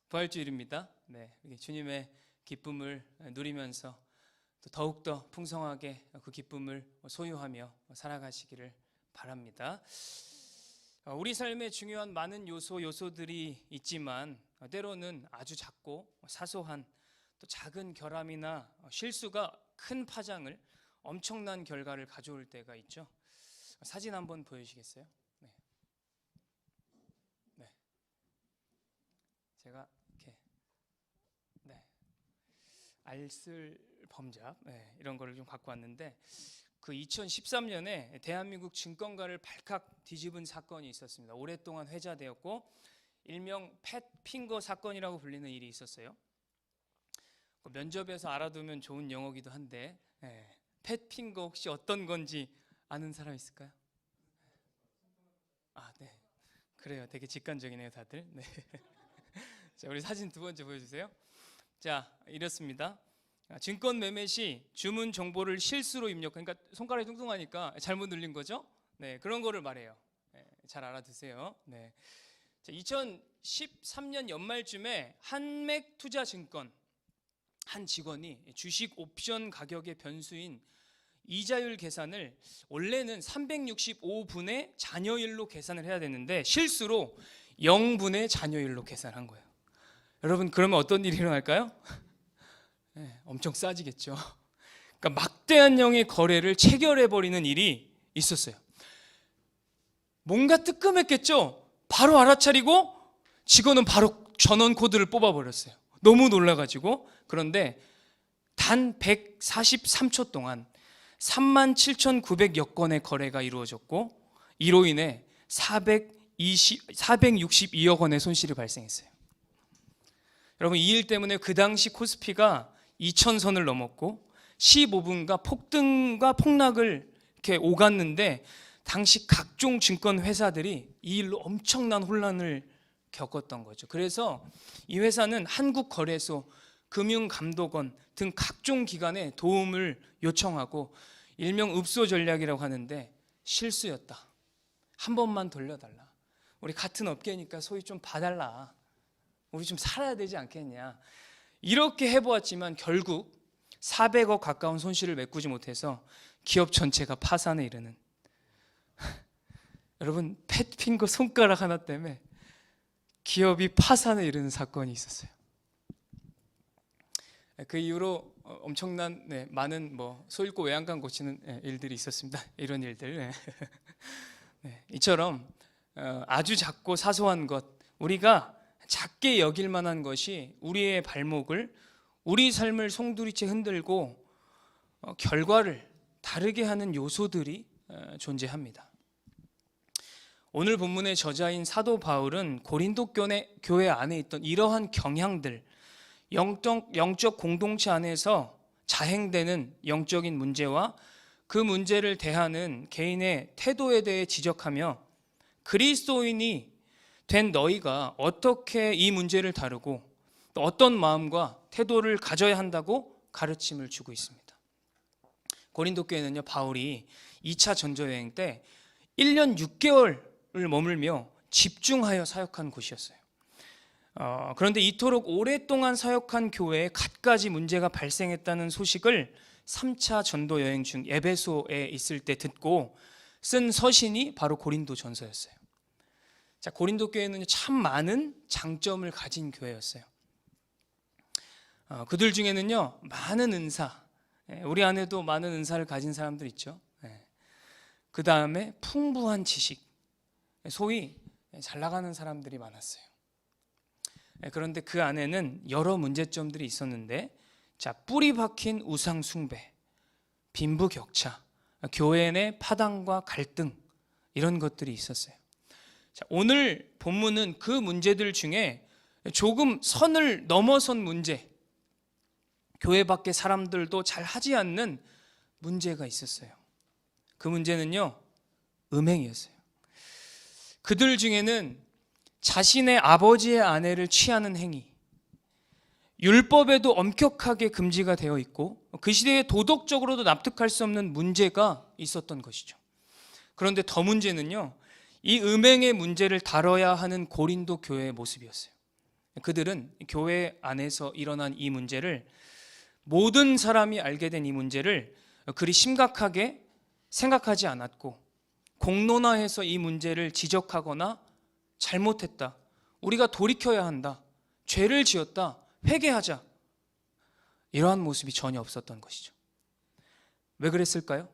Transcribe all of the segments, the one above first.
부활주일입니다. 네, 주님의 기쁨을 누리면서 또 더욱더 풍성하게 그 기쁨을 소유하며 살아가시기를 바랍니다. 우리 삶에 중요한 많은 요소들이 있지만 때로는 아주 작고 사소한 또 작은 결함이나 실수가 큰 파장을 엄청난 결과를 가져올 때가 있죠. 사진 한번 보여주시겠어요? 네. 제가 이렇게 알쓸 범잡 이런 거를 좀 갖고 왔는데 그 2013년에 대한민국 증권가를 발칵 뒤집은 사건이 있었습니다. 오랫동안 회자되었고 일명 팻핑거 사건이라고 불리는 일이 있었어요. 면접에서 알아두면 좋은 영어기도 한데 팻핑거 혹시 어떤 건지 아는 사람 있을까요? 아, 네. 그래요. 되게 직관적이네요, 다들. 네. 자, 우리 사진 두 번째 보여주세요. 자, 이렇습니다. 증권 매매 시 주문 정보를 실수로 입력, 그러니까 손가락이 뚱뚱하니까 잘못 눌린 거죠. 네, 그런 거를 말해요. 네, 잘 알아두세요. 네. 자, 2013년 연말쯤에 한맥투자증권 한 직원이 주식 옵션 가격의 변수인 이자율 계산을 원래는 365분의 잔여율로 계산을 해야 되는데 실수로 0분의 잔여율로 계산한 거예요. 여러분, 그러면 어떤 일이 일어날까요? 네, 엄청 싸지겠죠. 그러니까 막대한 양의 거래를 체결해버리는 일이 있었어요. 뭔가 뜨끔했겠죠. 바로 알아차리고 직원은 바로 전원 코드를 뽑아버렸어요. 너무 놀라가지고. 그런데 단 143초 동안 37,900여 건의 거래가 이루어졌고 이로 인해 462억 원의 손실이 발생했어요. 여러분, 이 일 때문에 그 당시 코스피가 2,000선을 넘었고 15분간 폭등과 폭락을 이렇게 오갔는데 당시 각종 증권 회사들이 이 일로 엄청난 혼란을 겪었던 거죠. 그래서 이 회사는 한국거래소, 금융감독원 등 각종 기관에 도움을 요청하고 일명 읍소 전략이라고 하는데 실수였다. 한 번만 돌려달라. 우리 같은 업계니까 소위 좀 봐달라. 우리 좀 살아야 되지 않겠냐. 이렇게 해보았지만 결국 400억 가까운 손실을 메꾸지 못해서 기업 전체가 파산에 이르는 여러분, 팻핑거 손가락 하나 때문에 기업이 파산에 이르는 사건이 있었어요. 그 이후로 엄청난 많은 소잃고 외양간 고치는 일들이 있었습니다. 이런 일들. 이처럼 아주 작고 사소한 것, 우리가 작게 여길 만한 것이 우리의 발목을, 우리 삶을 송두리째 흔들고 결과를 다르게 하는 요소들이 존재합니다. 오늘 본문의 저자인 사도 바울은 고린도 교회 안에 있던 이러한 경향들, 영적 공동체 안에서 자행되는 영적인 문제와 그 문제를 대하는 개인의 태도에 대해 지적하며 그리스도인이 된 너희가 어떻게 이 문제를 다루고 또 어떤 마음과 태도를 가져야 한다고 가르침을 주고 있습니다. 고린도 교회는요, 바울이 2차 전도여행 때 1년 6개월을 머물며 집중하여 사역한 곳이었어요. 그런데 이토록 오랫동안 사역한 교회에 갖가지 문제가 발생했다는 소식을 3차 전도 여행 중 에베소에 있을 때 듣고 쓴 서신이 바로 고린도 전서였어요. 자, 고린도 교회는 참 많은 장점을 가진 교회였어요. 그들 중에는요, 많은 은사, 우리 안에도 많은 은사를 가진 사람들 있죠. 그 다음에 풍부한 지식, 소위 잘 나가는 사람들이 많았어요. 그런데 그 안에는 여러 문제점들이 있었는데, 자, 뿌리 박힌 우상 숭배, 빈부격차, 교회 내 파당과 갈등, 이런 것들이 있었어요. 자, 오늘 본문은 그 문제들 중에 조금 선을 넘어선 문제, 교회 밖의 사람들도 잘 하지 않는 문제가 있었어요. 그 문제는요, 음행이었어요. 그들 중에는 자신의 아버지의 아내를 취하는 행위, 율법에도 엄격하게 금지가 되어 있고 그 시대에 도덕적으로도 납득할 수 없는 문제가 있었던 것이죠. 그런데 더 문제는요, 이 음행의 문제를 다뤄야 하는 고린도 교회의 모습이었어요. 그들은 교회 안에서 일어난 이 문제를, 모든 사람이 알게 된 이 문제를 그리 심각하게 생각하지 않았고, 공론화해서 이 문제를 지적하거나 잘못했다, 우리가 돌이켜야 한다, 죄를 지었다, 회개하자, 이러한 모습이 전혀 없었던 것이죠. 왜 그랬을까요?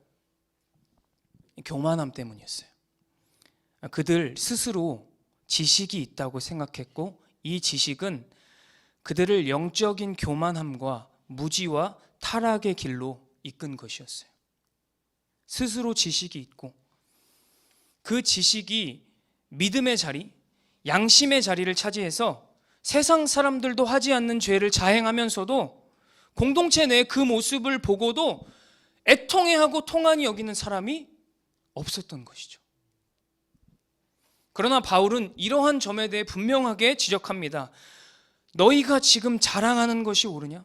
교만함 때문이었어요. 그들 스스로 지식이 있다고 생각했고, 이 지식은 그들을 영적인 교만함과 무지와 타락의 길로 이끈 것이었어요. 스스로 지식이 있고, 그 지식이 믿음의 자리, 양심의 자리를 차지해서 세상 사람들도 하지 않는 죄를 자행하면서도 공동체 내 그 모습을 보고도 애통해하고 통한이 여기는 사람이 없었던 것이죠. 그러나 바울은 이러한 점에 대해 분명하게 지적합니다. 너희가 지금 자랑하는 것이 옳으냐?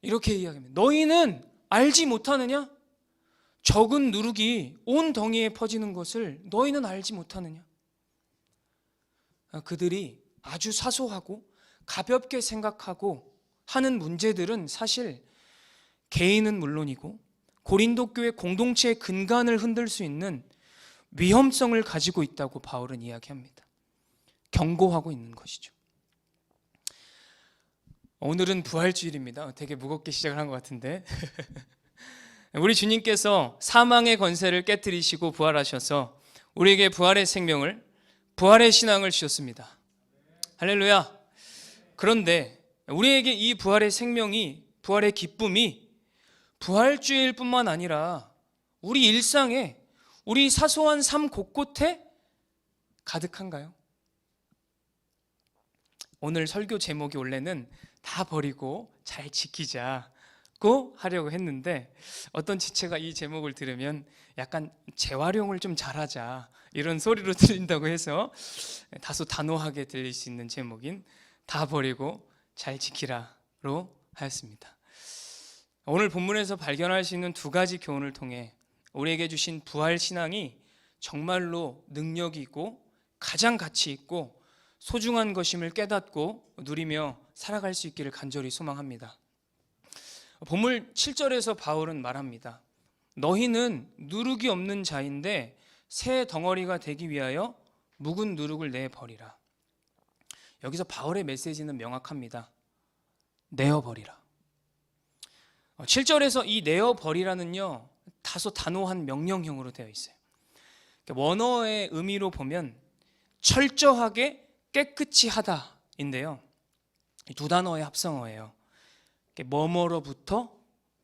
이렇게 이야기합니다. 너희는 알지 못하느냐? 적은 누룩이 온 덩이에 퍼지는 것을 너희는 알지 못하느냐? 그들이 아주 사소하고 가볍게 생각하고 하는 문제들은 사실 개인은 물론이고 고린도 교회 공동체의 근간을 흔들 수 있는 위험성을 가지고 있다고 바울은 이야기합니다. 경고하고 있는 것이죠. 오늘은 부활주일입니다. 되게 무겁게 시작을 한 것 같은데 우리 주님께서 사망의 권세를 깨뜨리시고 부활하셔서 우리에게 부활의 생명을, 부활의 신앙을 주셨습니다. 할렐루야. 그런데 우리에게 이 부활의 생명이, 부활의 기쁨이 부활주일 뿐만 아니라 우리 일상에, 우리 사소한 삶 곳곳에 가득한가요? 오늘 설교 제목이 원래는 다 버리고 잘 지키자고 하려고 했는데, 어떤 지체가 이 제목을 들으면 약간 재활용을 좀 잘하자 이런 소리로 들린다고 해서 다소 단호하게 들릴 수 있는 제목인 다 버리고 잘 지키라로 하였습니다. 오늘 본문에서 발견할 수 있는 두 가지 교훈을 통해 우리에게 주신 부활 신앙이 정말로 능력이 있고 가장 가치 있고 소중한 것임을 깨닫고 누리며 살아갈 수 있기를 간절히 소망합니다. 본문 7절에서 바울은 말합니다. 너희는 누룩이 없는 자인데 새 덩어리가 되기 위하여 묵은 누룩을 내버리라. 여기서 바울의 메시지는 명확합니다. 내어버리라. 7절에서 이 내어버리라는요, 다소 단호한 명령형으로 되어 있어요. 원어의 의미로 보면 철저하게 깨끗이 하다인데요, 두 단어의 합성어예요. 뭐뭐로부터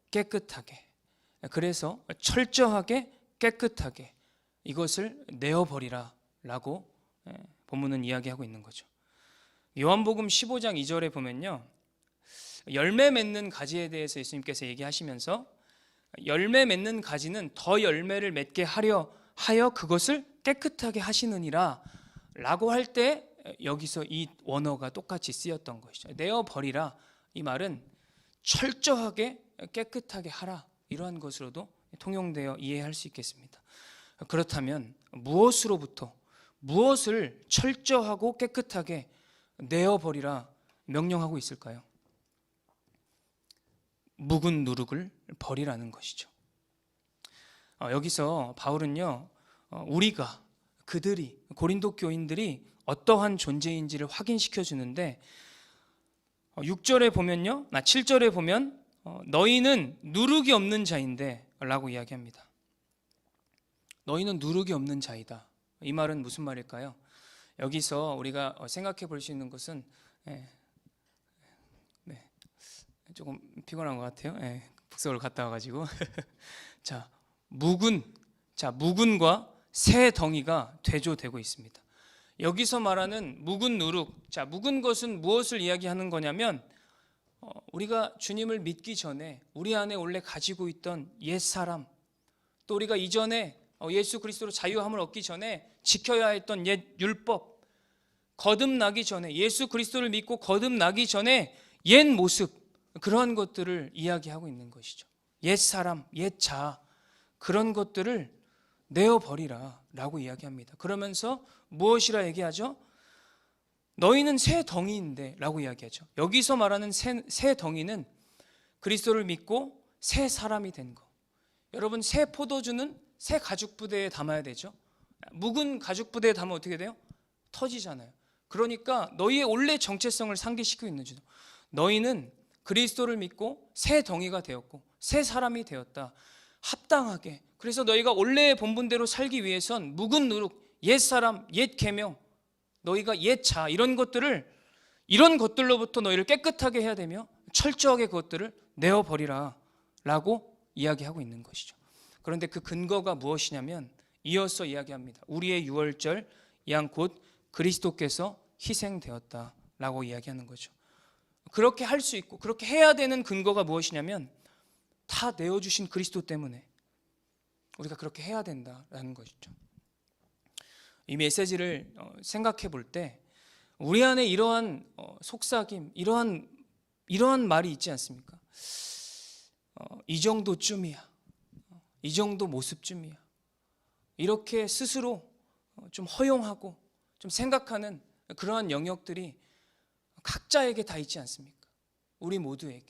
깨끗하게, 그래서 철저하게 깨끗하게 이것을 내어버리라 라고 본문은 이야기하고 있는 거죠. 요한복음 15장 2절에 보면요, 열매 맺는 가지에 대해서 예수님께서 얘기하시면서 열매 맺는 가지는 더 열매를 맺게 하려 하여 그것을 깨끗하게 하시느니라 라고 할 때 여기서 이 원어가 똑같이 쓰였던 것이죠. 내어버리라, 이 말은 철저하게 깨끗하게 하라, 이러한 것으로도 통용되어 이해할 수 있겠습니다. 그렇다면 무엇으로부터, 무엇을 철저하고 깨끗하게 내어버리라 명령하고 있을까요? 묵은 누룩을 버리라는 것이죠. 여기서 바울은요, 우리가, 그들이, 고린도 교인들이 어떠한 존재인지를 확인시켜 주는데 6절에 보면요, 7절에 보면 너희는 누룩이 없는 자인데 라고 이야기합니다. 너희는 누룩이 없는 자이다. 이 말은 무슨 말일까요? 여기서 우리가 생각해 볼 수 있는 것은, 조금 피곤한 것 같아요. 북서울 갔다 와가지고 자, 묵은과 새 덩이가 대조되고 있습니다. 여기서 말하는 묵은 누룩, 자, 묵은 것은 무엇을 이야기하는 거냐면 우리가 주님을 믿기 전에 우리 안에 원래 가지고 있던 옛사람, 또 우리가 이전에 예수 그리스도로 자유함을 얻기 전에 지켜야 했던 옛 율법, 거듭나기 전에, 예수 그리스도를 믿고 거듭나기 전에 옛 모습, 그러한 것들을 이야기하고 있는 것이죠. 옛사람, 옛자, 그런 것들을 내어버리라 라고 이야기합니다. 그러면서 무엇이라 얘기하죠? 너희는 새 덩이인데 라고 이야기하죠. 여기서 말하는 새 덩이는 그리스도를 믿고 새 사람이 된 거. 여러분, 새 포도주는 새 가죽 부대에 담아야 되죠. 묵은 가죽 부대에 담으면 어떻게 돼요? 터지잖아요. 그러니까 너희의 원래 정체성을 상기시키고 있는 줄. 너희는 그리스도를 믿고 새 덩이가 되었고 새 사람이 되었다. 합당하게. 그래서 너희가 원래의 본분대로 살기 위해선 묵은 누룩, 옛 사람, 옛 계명, 너희가 옛 자, 이런 것들로부터 너희를 깨끗하게 해야 되며 철저하게 그것들을 내어버리라 라고 이야기하고 있는 것이죠. 그런데 그 근거가 무엇이냐면 이어서 이야기합니다. 우리의 유월절 양 곧 그리스도께서 희생되었다 라고 이야기하는 거죠. 그렇게 할 수 있고 그렇게 해야 되는 근거가 무엇이냐면 다 내어주신 그리스도 때문에 우리가 그렇게 해야 된다라는 것이죠. 이 메시지를 생각해 볼 때 우리 안에 이러한 속삭임, 이러한 말이 있지 않습니까? 이 정도쯤이야, 이 정도 모습쯤이야, 이렇게 스스로 좀 허용하고 좀 생각하는 그러한 영역들이 각자에게 다 있지 않습니까? 우리 모두에게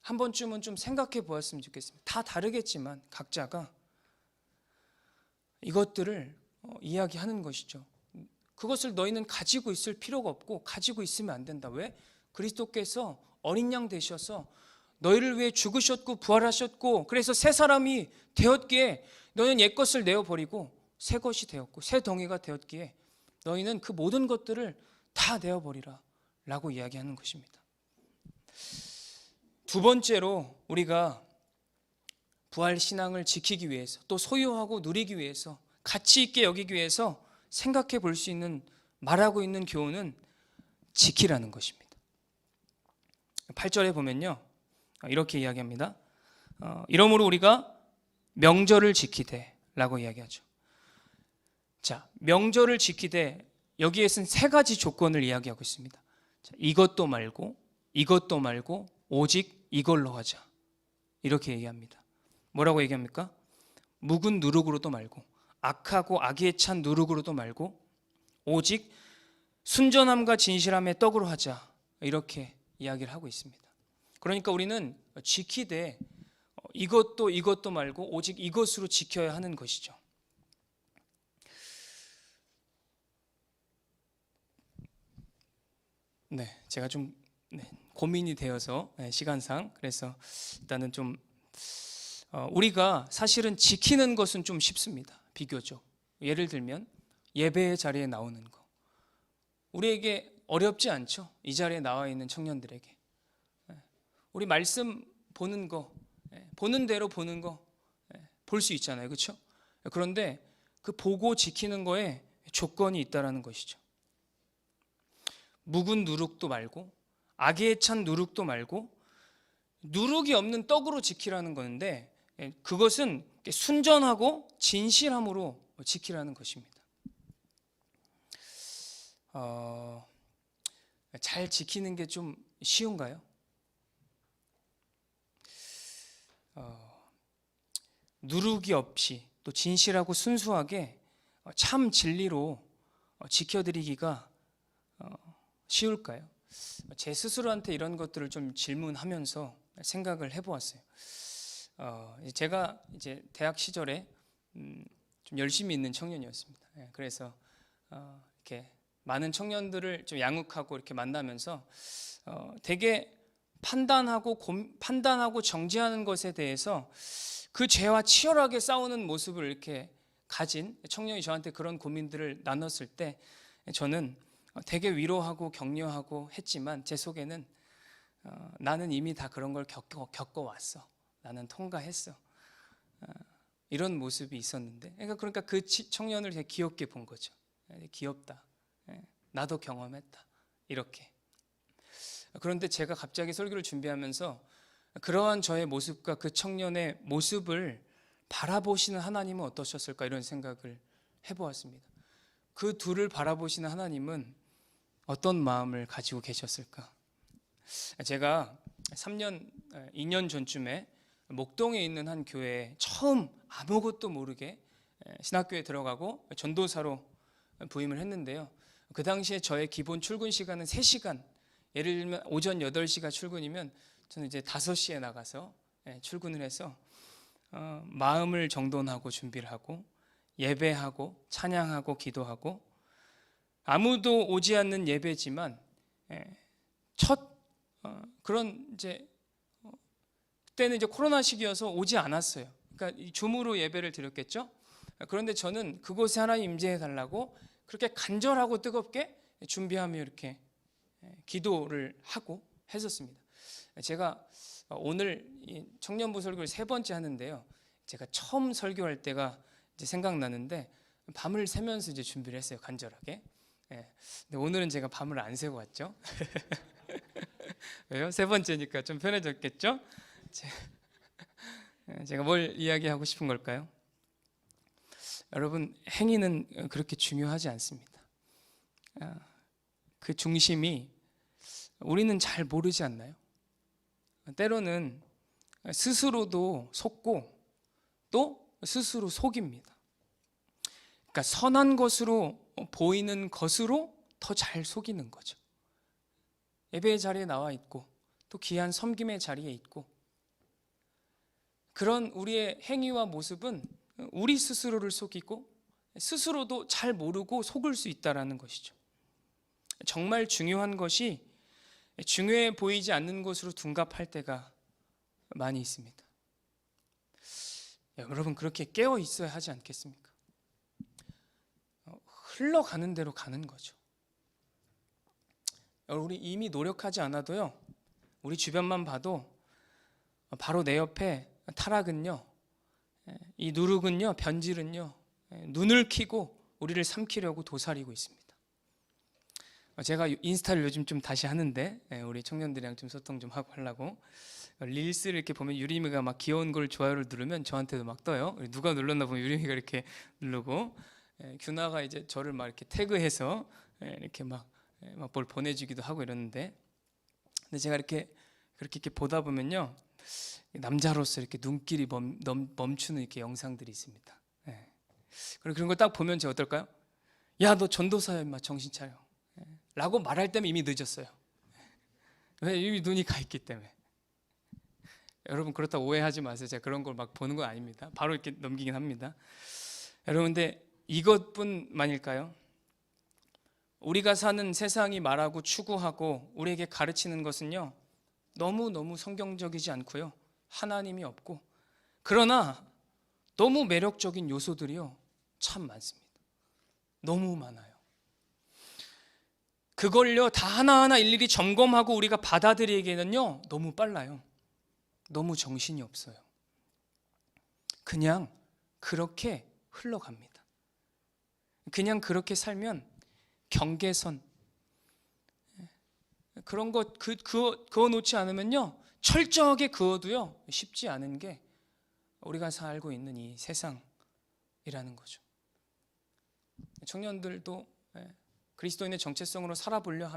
한 번쯤은 좀 생각해 보았으면 좋겠습니다. 다 다르겠지만 각자가 이것들을 이야기하는 것이죠. 그것을 너희는 가지고 있을 필요가 없고 가지고 있으면 안 된다. 왜? 그리스도께서 어린 양 되셔서 너희를 위해 죽으셨고 부활하셨고 그래서 새 사람이 되었기에 너희는 옛 것을 내어버리고 새 것이 되었고 새 덩이가 되었기에 너희는 그 모든 것들을 다 내어버리라 라고 이야기하는 것입니다. 두 번째로 우리가 부활신앙을 지키기 위해서 또 소유하고 누리기 위해서 가치 있게 여기기 위해서 생각해 볼 수 있는 말하고 있는 교훈은 지키라는 것입니다. 8절에 보면요 이렇게 이야기합니다. 이러므로 우리가 명절을 지키되 라고 이야기하죠. 자, 명절을 지키되 여기에서는 세 가지 조건을 이야기하고 있습니다. 자, 이것도 말고 오직 이걸로 하자 이렇게 얘기합니다. 뭐라고 얘기합니까? 묵은 누룩으로도 말고 악하고 악의에 찬 누룩으로도 말고 오직 순전함과 진실함의 떡으로 하자 이렇게 이야기를 하고 있습니다. 그러니까 우리는 지키되 이것도 말고 오직 이것으로 지켜야 하는 것이죠. 네, 제가 좀 고민이 되어서 시간상 그래서 일단은 좀 우리가 사실은 지키는 것은 좀 쉽습니다. 비교적. 예를 들면 예배의 자리에 나오는 거. 우리에게 어렵지 않죠? 이 자리에 나와 있는 청년들에게. 우리 말씀 보는 거, 보는 대로 보는 거 볼 수 있잖아요. 그렇죠? 그런데 그 보고 지키는 거에 조건이 있다라는 것이죠. 묵은 누룩도 말고 악의에 찬 누룩도 말고 누룩이 없는 떡으로 지키라는 건데 그것은 순전하고 진실함으로 지키라는 것입니다. 잘 지키는 게 좀 쉬운가요? 누룩이 없이 또 진실하고 순수하게 참 진리로 지켜드리기가 쉬울까요? 제 스스로한테 이런 것들을 좀 질문하면서 생각을 해보았어요. 제가 이제 대학 시절에 좀 열심히 있는 청년이었습니다. 그래서 이렇게 많은 청년들을 좀 양육하고 이렇게 만나면서 되게 판단하고 정죄하는 것에 대해서 그 죄와 치열하게 싸우는 모습을 이렇게 가진 청년이 저한테 그런 고민들을 나눴을 때 저는 되게 위로하고 격려하고 했지만 제 속에는 나는 이미 다 그런 걸 겪어왔어. 나는 통과했어. 이런 모습이 있었는데 그러니까 그 청년을 되게 귀엽게 본 거죠. 귀엽다. 나도 경험했다. 이렇게. 그런데 제가 갑자기 설교를 준비하면서 그러한 저의 모습과 그 청년의 모습을 바라보시는 하나님은 어떠셨을까 이런 생각을 해보았습니다. 그 둘을 바라보시는 하나님은 어떤 마음을 가지고 계셨을까? 제가 2년 전쯤에 목동에 있는 한 교회에 처음 아무것도 모르게 신학교에 들어가고 전도사로 부임을 했는데요. 그 당시에 저의 기본 출근 시간은 3시간. 예를 들면 오전 8시가 출근이면 저는 이제 5시에 나가서 출근을 해서 마음을 정돈하고 준비를 하고 예배하고 찬양하고 기도하고, 아무도 오지 않는 예배지만 첫 그런 이제 그때는 이제 코로나 시기여서 오지 않았어요. 그러니까 줌으로 예배를 드렸겠죠. 그런데 저는 그곳에 하나님 임재해 달라고 그렇게 간절하고 뜨겁게 준비하며 이렇게 기도를 하고 했었습니다. 제가 오늘 청년부 설교를 3번째 하는데요. 제가 처음 설교할 때가 이제 생각나는데 밤을 새면서 이제 준비를 했어요, 간절하게. 근데 오늘은 제가 밤을 안 새고 왔죠. 왜요? 3번째니까 좀 편해졌겠죠? 제가 뭘 이야기하고 싶은 걸까요? 여러분, 행위는 그렇게 중요하지 않습니다. 그 중심이 우리는 잘 모르지 않나요? 때로는 스스로도 속고 또 스스로 속입니다. 그러니까 선한 것으로 보이는 것으로 더 잘 속이는 거죠. 예배의 자리에 나와 있고 또 귀한 섬김의 자리에 있고, 그런 우리의 행위와 모습은 우리 스스로를 속이고 스스로도 잘 모르고 속을 수 있다는 것이죠. 정말 중요한 것이 중요해 보이지 않는 것으로 둔갑할 때가 많이 있습니다. 여러분, 그렇게 깨어 있어야 하지 않겠습니까? 흘러가는 대로 가는 거죠. 우리 이미 노력하지 않아도요, 우리 주변만 봐도 바로 내 옆에 타락은요, 이 누룩은요, 변질은요, 눈을 켜고 우리를 삼키려고 도사리고 있습니다. 제가 인스타를 요즘 좀 다시 하는데 우리 청년들이랑 좀 소통 좀 하고 하려고, 릴스를 이렇게 보면 유림이가 막 귀여운 걸 좋아요를 누르면 저한테도 막 떠요. 누가 눌렀나 보면 유림이가 이렇게 누르고, 규나가 이제 저를 막 이렇게 태그해서 이렇게 막 뭘 보내주기도 하고 이러는데, 근데 제가 그렇게 보다 보면요, 남자로서 이렇게 눈길이 멈추는 이렇게 영상들이 있습니다. 그리고 그런 걸 딱 보면 제가 어떨까요? 야, 너 전도사야 임마, 정신 차려 라고 말할 때면 이미 늦었어요. 왜? 이미 눈이 가 있기 때문에. 여러분, 그렇다고 오해하지 마세요. 제가 그런 걸 막 보는 건 아닙니다. 바로 이렇게 넘기긴 합니다. 여러분, 근데 이것뿐만일까요? 우리가 사는 세상이 말하고 추구하고 우리에게 가르치는 것은요, 너무너무 성경적이지 않고요, 하나님이 없고, 그러나 너무 매력적인 요소들이요 참 많습니다. 너무 많아요. 그걸요 다 하나하나 일일이 점검하고 우리가 받아들이기에는요 너무 빨라요. 너무 정신이 없어요. 그냥 그렇게 흘러갑니다. 그냥 그렇게 살면 경계선 그런 것 그어 놓지 않으면요, 철저하게 그어도요 쉽지 않은 게 우리가 살고 있는 이 세상이라는 거죠. 청년들도 그리스도인의 정체성으로 살아보려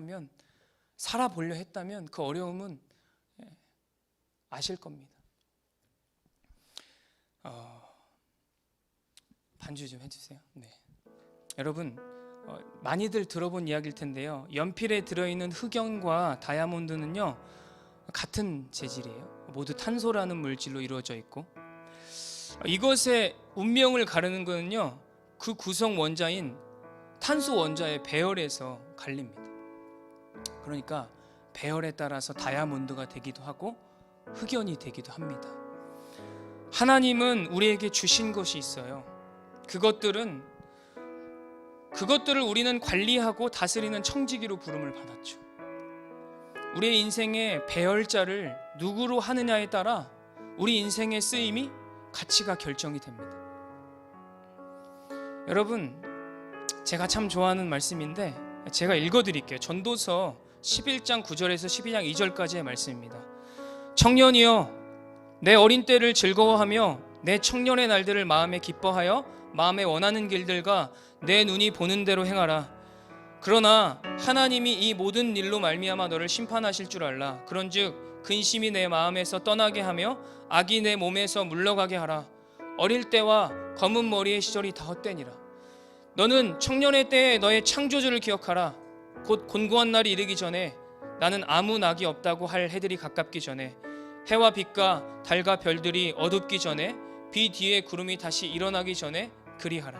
했다면 그 어려움은 아실 겁니다. 반주 좀 해주세요. 네. 여러분, 많이들 들어본 이야기일 텐데요, 연필에 들어있는 흑연과 다이아몬드는요 같은 재질이에요. 모두 탄소라는 물질로 이루어져 있고, 이것의 운명을 가르는 것은요 그 구성 원자인 탄소 원자의 배열에서 갈립니다. 그러니까 배열에 따라서 다이아몬드가 되기도 하고 흑연이 되기도 합니다. 하나님은 우리에게 주신 것이 있어요. 그것들을 우리는 관리하고 다스리는 청지기로 부름을 받았죠. 우리의 인생의 배열자를 누구로 하느냐에 따라 우리 인생의 쓰임이, 가치가 결정이 됩니다. 여러분, 제가 참 좋아하는 말씀인데 제가 읽어드릴게요. 전도서 11장 9절에서 12장 2절까지의 말씀입니다. 청년이여, 내 어린 때를 즐거워하며 내 청년의 날들을 마음에 기뻐하여 마음에 원하는 길들과 내 눈이 보는 대로 행하라. 그러나 하나님이 이 모든 일로 말미암아 너를 심판하실 줄 알라. 그런즉 근심이 내 마음에서 떠나게 하며 악이 내 몸에서 물러가게 하라. 어릴 때와 검은 머리의 시절이 다 헛되니라. 너는 청년의 때에 너의 창조주를 기억하라. 곧 곤고한 날이 이르기 전에 나는 아무 낙이 없다고 할 해들이 가깝기 전에 해와 빛과 달과 별들이 어둡기 전에 비 뒤에 구름이 다시 일어나기 전에 그리하라.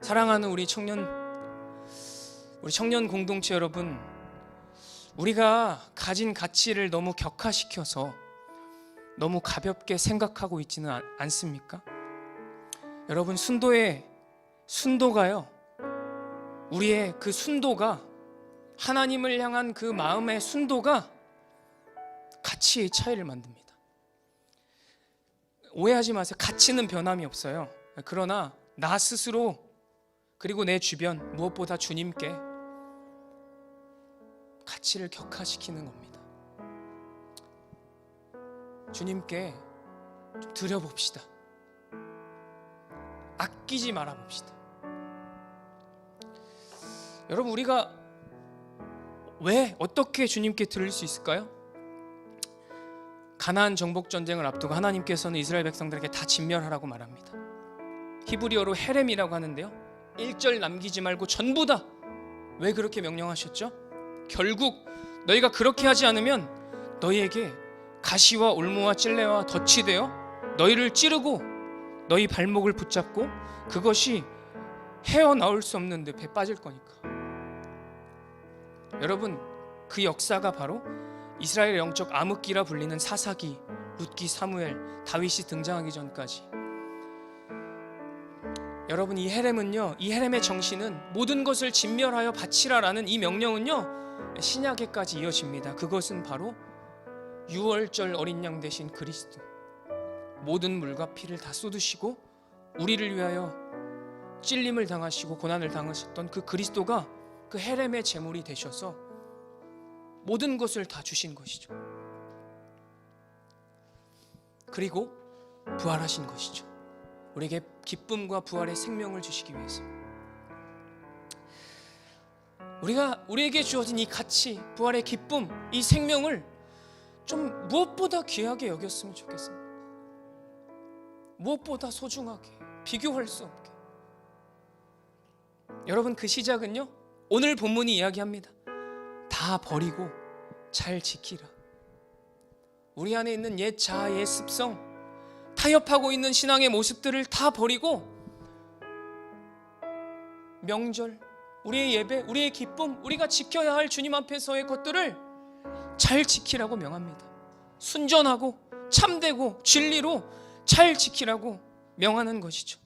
사랑하는 우리 청년 공동체 여러분, 우리가 가진 가치를 너무 격화시켜서 너무 가볍게 생각하고 있지는 않습니까? 여러분, 순도가요, 우리의 그 순도가, 하나님을 향한 그 마음의 순도가 가치의 차이를 만듭니다. 오해하지 마세요. 가치는 변함이 없어요. 그러나 나 스스로 그리고 내 주변, 무엇보다 주님께 가치를 격화시키는 겁니다. 주님께 좀 드려봅시다. 아끼지 말아봅시다. 여러분, 우리가 왜 어떻게 주님께 드릴 수 있을까요? 가나안 정복 전쟁을 앞두고 하나님께서는 이스라엘 백성들에게 다 진멸하라고 말합니다. 히브리어로 헤렘이라고 하는데요, 1절 남기지 말고 전부 다. 왜 그렇게 명령하셨죠? 결국 너희가 그렇게 하지 않으면 너희에게 가시와 올무와 찔레와 덫이 되어 너희를 찌르고 너희 발목을 붙잡고 그것이 헤어나올 수 없는 늪에 빠질 거니까. 여러분, 그 역사가 바로 이스라엘의 영적 암흑기라 불리는 사사기, 룻기, 사무엘, 다윗이 등장하기 전까지. 여러분, 이 헤렘의 정신은 모든 것을 진멸하여 바치라라는 이 명령은요, 신약에까지 이어집니다. 그것은 바로 유월절 어린 양 대신 그리스도, 모든 물과 피를 다 쏟으시고 우리를 위하여 찔림을 당하시고 고난을 당하셨던 그 그리스도가 그 헤렘의 제물이 되셔서 모든 것을 다 주신 것이죠. 그리고 부활하신 것이죠. 우리에게 기쁨과 부활의 생명을 주시기 위해서. 우리에게 주어진 이 가치, 부활의 기쁨, 이 생명을 좀 무엇보다 귀하게 여겼으면 좋겠습니다. 무엇보다 소중하게, 비교할 수 없게. 여러분, 그 시작은요, 오늘 본문이 이야기합니다. 다 버리고 잘 지키라. 우리 안에 있는 옛 자아, 옛 습성, 타협하고 있는 신앙의 모습들을 다 버리고 명절, 우리의 예배, 우리의 기쁨, 우리가 지켜야 할 주님 앞에서의 것들을 잘 지키라고 명합니다. 순전하고 참되고 진리로 잘 지키라고 명하는 것이죠.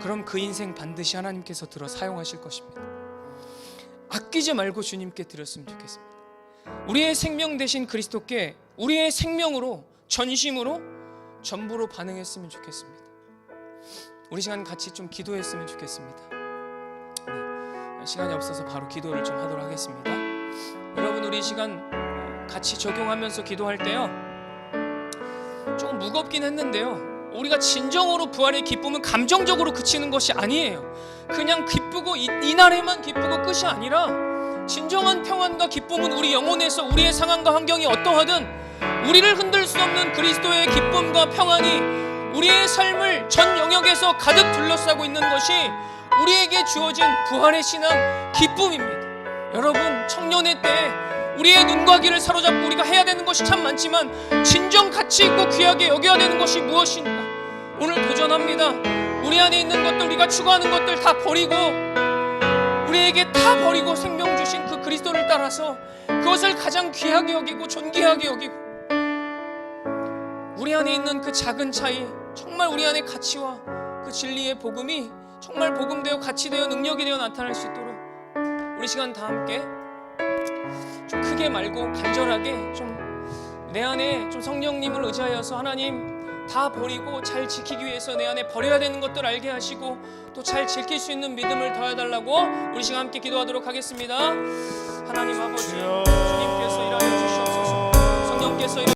그럼 그 인생 반드시 하나님께서 들어 사용하실 것입니다. 아끼지 말고 주님께 드렸으면 좋겠습니다. 우리의 생명 되신 그리스도께 우리의 생명으로, 전심으로, 전부로 반응했으면 좋겠습니다. 우리 시간 같이 좀 기도했으면 좋겠습니다. 시간이 없어서 바로 기도를 좀 하도록 하겠습니다. 여러분, 우리 시간 같이 적용하면서 기도할 때요, 조금 무겁긴 했는데요, 우리가 진정으로 부활의 기쁨은 감정적으로 그치는 것이 아니에요. 그냥 기쁘고 이날에만 기쁘고 끝이 아니라 진정한 평안과 기쁨은 우리 영혼에서, 우리의 상황과 환경이 어떠하든 우리를 흔들 수 없는 그리스도의 기쁨과 평안이 우리의 삶을 전 영역에서 가득 둘러싸고 있는 것이 우리에게 주어진 부활의 신앙 기쁨입니다. 여러분, 청년의 때 우리의 눈과 귀를 사로잡고 우리가 해야 되는 것이 참 많지만 진정 가치 있고 귀하게 여겨야 되는 것이 무엇인가? 오늘 도전합니다. 우리 안에 있는 것들, 우리가 추구하는 것들 다 버리고, 우리에게 다 버리고 생명 주신 그 그리스도를 따라서 그것을 가장 귀하게 여기고 존귀하게 여기고, 우리 안에 있는 그 작은 차이, 정말 우리 안의 가치와 그 진리의 복음이 정말 복음되어 가치되어 능력이 되어 나타날 수 있도록 우리 시간 다 함께 좀 크게 말고 간절하게 좀 내 안에 좀 성령님을 의지하여서 하나님 다 버리고 잘 지키기 위해서 내 안에 버려야 되는 것들 알게 하시고 또 잘 지킬 수 있는 믿음을 더해달라고 우리 시간 함께 기도하도록 하겠습니다. 하나님 아버지, 주님께서 일하여 주시옵소서. 성령께서